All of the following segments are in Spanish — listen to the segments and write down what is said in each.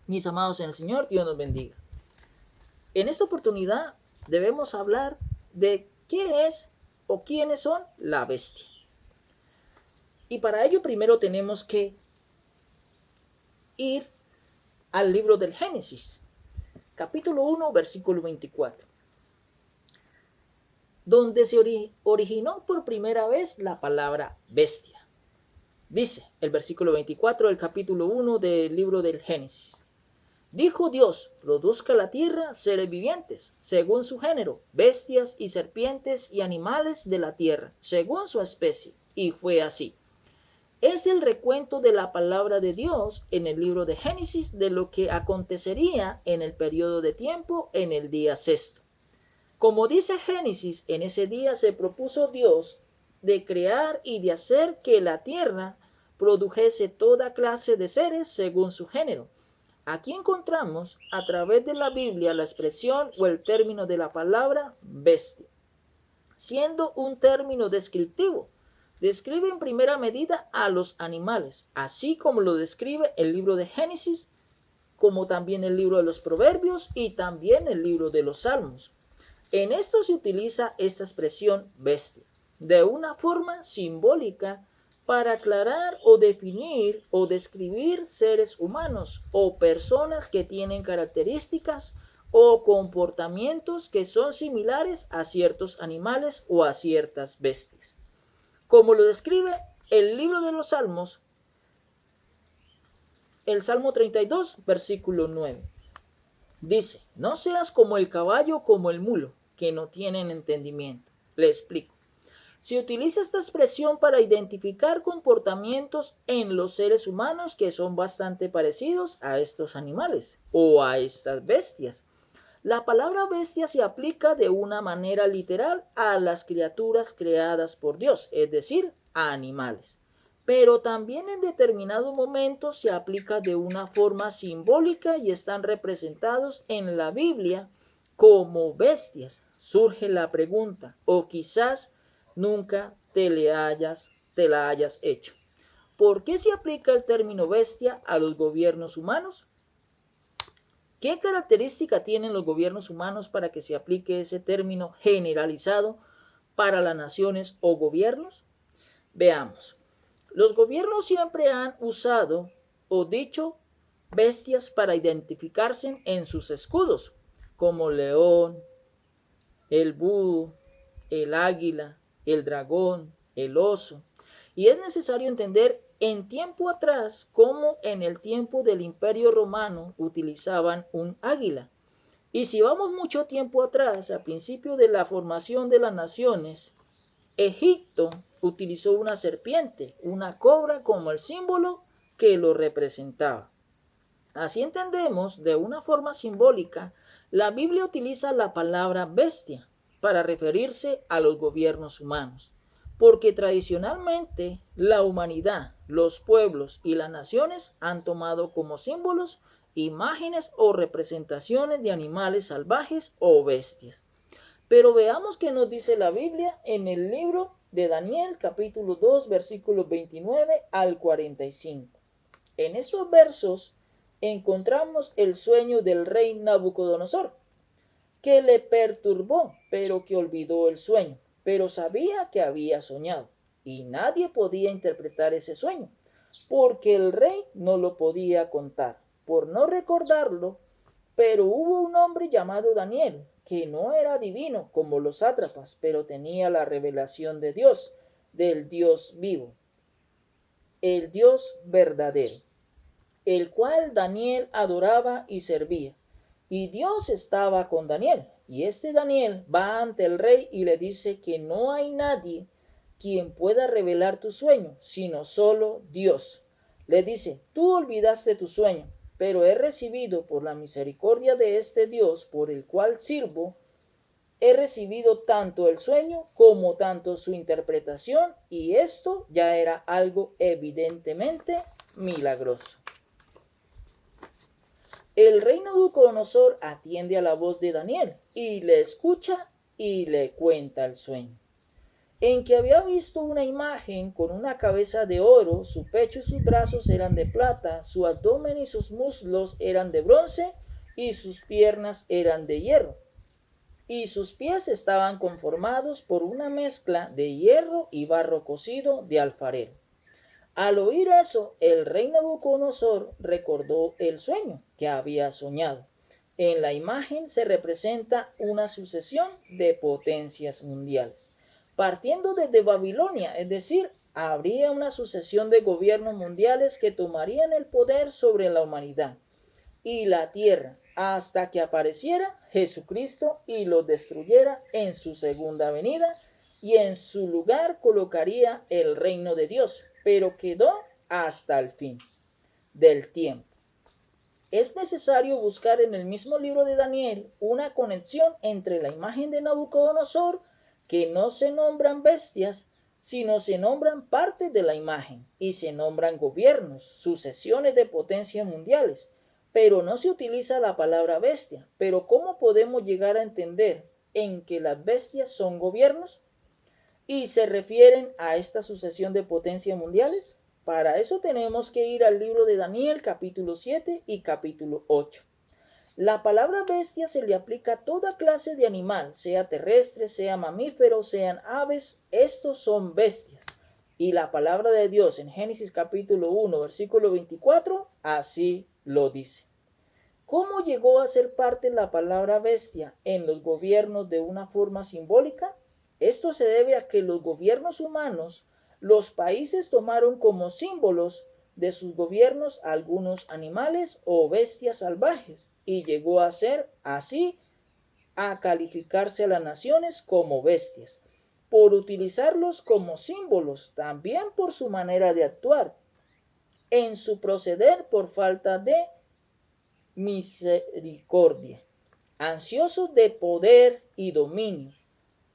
Mis amados en el Señor, Dios nos bendiga. En esta oportunidad debemos hablar de qué es o quiénes son la bestia. Y para ello primero tenemos que ir al libro del Génesis, capítulo 1, versículo 24, donde se originó por primera vez la palabra bestia. Dice el versículo 24 del capítulo 1 del libro del Génesis. Dijo Dios, produzca la tierra seres vivientes, según su género, bestias y serpientes y animales de la tierra, según su especie. Y fue así. Es el recuento de la palabra de Dios en el libro de Génesis de lo que acontecería en el periodo de tiempo en el día sexto. Como dice Génesis, en ese día se propuso Dios de crear y de hacer que la tierra produjese toda clase de seres según su género. Aquí encontramos a través de la Biblia la expresión o el término de la palabra bestia, siendo un término descriptivo. Describe en primera medida a los animales, así como lo describe el libro de Génesis, como también el libro de los Proverbios y también el libro de los Salmos. En esto se utiliza esta expresión bestia de una forma simbólica para aclarar o definir o describir seres humanos o personas que tienen características o comportamientos que son similares a ciertos animales o a ciertas bestias. Como lo describe el libro de los Salmos, el Salmo 32, versículo 9. Dice, no seas como el caballo, como el mulo, que no tienen entendimiento. Le explico. Se utiliza esta expresión para identificar comportamientos en los seres humanos que son bastante parecidos a estos animales o a estas bestias. La palabra bestia se aplica de una manera literal a las criaturas creadas por Dios, es decir, a animales. Pero también en determinado momento se aplica de una forma simbólica y están representados en la Biblia como bestias. Surge la pregunta, o quizás nunca te la hayas hecho. ¿Por qué se aplica el término bestia a los gobiernos humanos? ¿Qué característica tienen los gobiernos humanos para que se aplique ese término generalizado para las naciones o gobiernos? Veamos. Los gobiernos siempre han usado o dicho bestias para identificarse en sus escudos, como león, el búho, el águila, el dragón, el oso. Y es necesario entender en tiempo atrás cómo en el tiempo del Imperio Romano utilizaban un águila. Y si vamos mucho tiempo atrás, a principio de la formación de las naciones, Egipto utilizó una serpiente, una cobra como el símbolo que lo representaba. Así entendemos, de una forma simbólica, la Biblia utiliza la palabra bestia para referirse a los gobiernos humanos, porque tradicionalmente la humanidad, los pueblos y las naciones han tomado como símbolos imágenes o representaciones de animales salvajes o bestias. Pero veamos qué nos dice la Biblia en el libro de Daniel, capítulo 2, versículos 29 al 45. En estos versos encontramos el sueño del rey Nabucodonosor, que le perturbó, pero que olvidó el sueño, pero sabía que había soñado, y nadie podía interpretar ese sueño, porque el rey no lo podía contar, por no recordarlo. Pero hubo un hombre llamado Daniel, que no era divino como los sátrapas, pero tenía la revelación de Dios, del Dios vivo, el Dios verdadero, el cual Daniel adoraba y servía. Y Dios estaba con Daniel. Y este Daniel va ante el rey y le dice que no hay nadie quien pueda revelar tu sueño, sino solo Dios. Le dice, tú olvidaste tu sueño, pero he recibido por la misericordia de este Dios por el cual sirvo, he recibido tanto el sueño como tanto su interpretación, y esto ya era algo evidentemente milagroso. El rey Nabucodonosor atiende a la voz de Daniel y le escucha y le cuenta el sueño. en que había visto una imagen con una cabeza de oro, su pecho y sus brazos eran de plata, su abdomen y sus muslos eran de bronce, y sus piernas eran de hierro, y sus pies estaban conformados por una mezcla de hierro y barro cocido de alfarero. Al oír eso, el rey Nabucodonosor recordó el sueño que había soñado. En la imagen se representa una sucesión de potencias mundiales. Partiendo desde Babilonia, es decir, habría una sucesión de gobiernos mundiales que tomarían el poder sobre la humanidad y la tierra hasta que apareciera Jesucristo y los destruyera en su segunda venida, y en su lugar colocaría el reino de Dios, pero quedó hasta el fin del tiempo. Es necesario buscar en el mismo libro de Daniel una conexión entre la imagen de Nabucodonosor, que no se nombran bestias, sino se nombran partes de la imagen, y se nombran gobiernos, sucesiones de potencias mundiales, pero no se utiliza la palabra bestia. Pero ¿cómo podemos llegar a entender en que las bestias son gobiernos y se refieren a esta sucesión de potencias mundiales? Para eso tenemos que ir al libro de Daniel, capítulo 7 y capítulo 8. La palabra bestia se le aplica a toda clase de animal, sea terrestre, sea mamífero, sean aves, estos son bestias. Y la palabra de Dios en Génesis capítulo 1, versículo 24, así lo dice. ¿Cómo llegó a ser parte la palabra bestia en los gobiernos de una forma simbólica? Esto se debe a que los gobiernos humanos, los países tomaron como símbolos de sus gobiernos algunos animales o bestias salvajes, y llegó a ser así a calificarse a las naciones como bestias, por utilizarlos como símbolos, también por su manera de actuar, en su proceder por falta de misericordia, ansiosos de poder y dominio,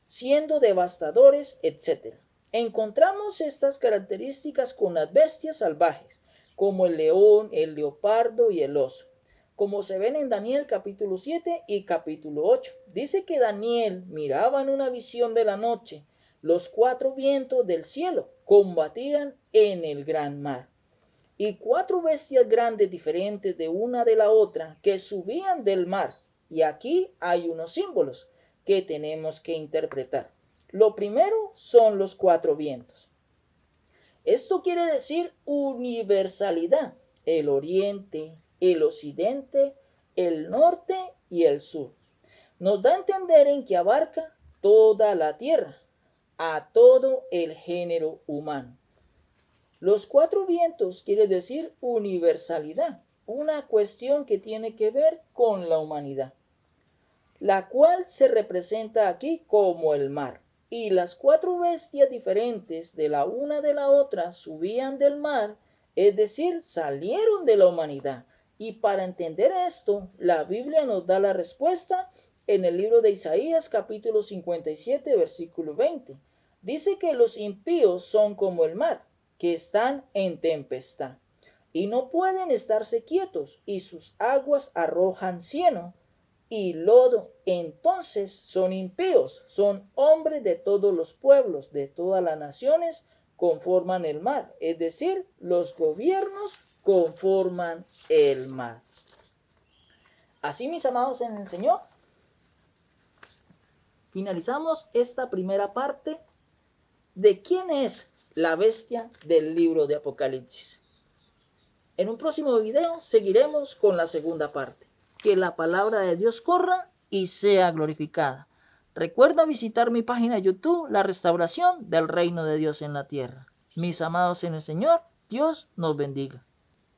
siendo devastadores, etc. Encontramos estas características con las bestias salvajes, como el león, el leopardo y el oso, como se ven en Daniel capítulo 7 y capítulo 8. Dice que Daniel miraba en una visión de la noche, los 4 vientos del cielo combatían en el gran mar, y 4 bestias grandes diferentes de una de la otra que subían del mar. Y aquí hay unos símbolos que tenemos que interpretar. Lo primero son los 4 vientos. Esto quiere decir universalidad, el oriente, el occidente, el norte y el sur. Nos da a entender en que abarca toda la tierra, a todo el género humano. Los 4 vientos quiere decir universalidad, una cuestión que tiene que ver con la humanidad, la cual se representa aquí como el mar. Y las 4 bestias diferentes de la una de la otra subían del mar, es decir, salieron de la humanidad. Y para entender esto, la Biblia nos da la respuesta en el libro de Isaías capítulo 57, versículo 20. Dice que los impíos son como el mar, que están en tempestad, y no pueden estarse quietos, y sus aguas arrojan cieno y lodo. Entonces son impíos, son hombres de todos los pueblos, de todas las naciones, conforman el mar, es decir, los gobiernos conforman el mar. Así, mis amados en el Señor, finalizamos esta primera parte de quién es la bestia del libro de Apocalipsis. En un próximo video seguiremos con la segunda parte. Que la palabra de Dios corra y sea glorificada. Recuerda visitar mi página de YouTube, La Restauración del Reino de Dios en la Tierra. Mis amados en el Señor, Dios nos bendiga.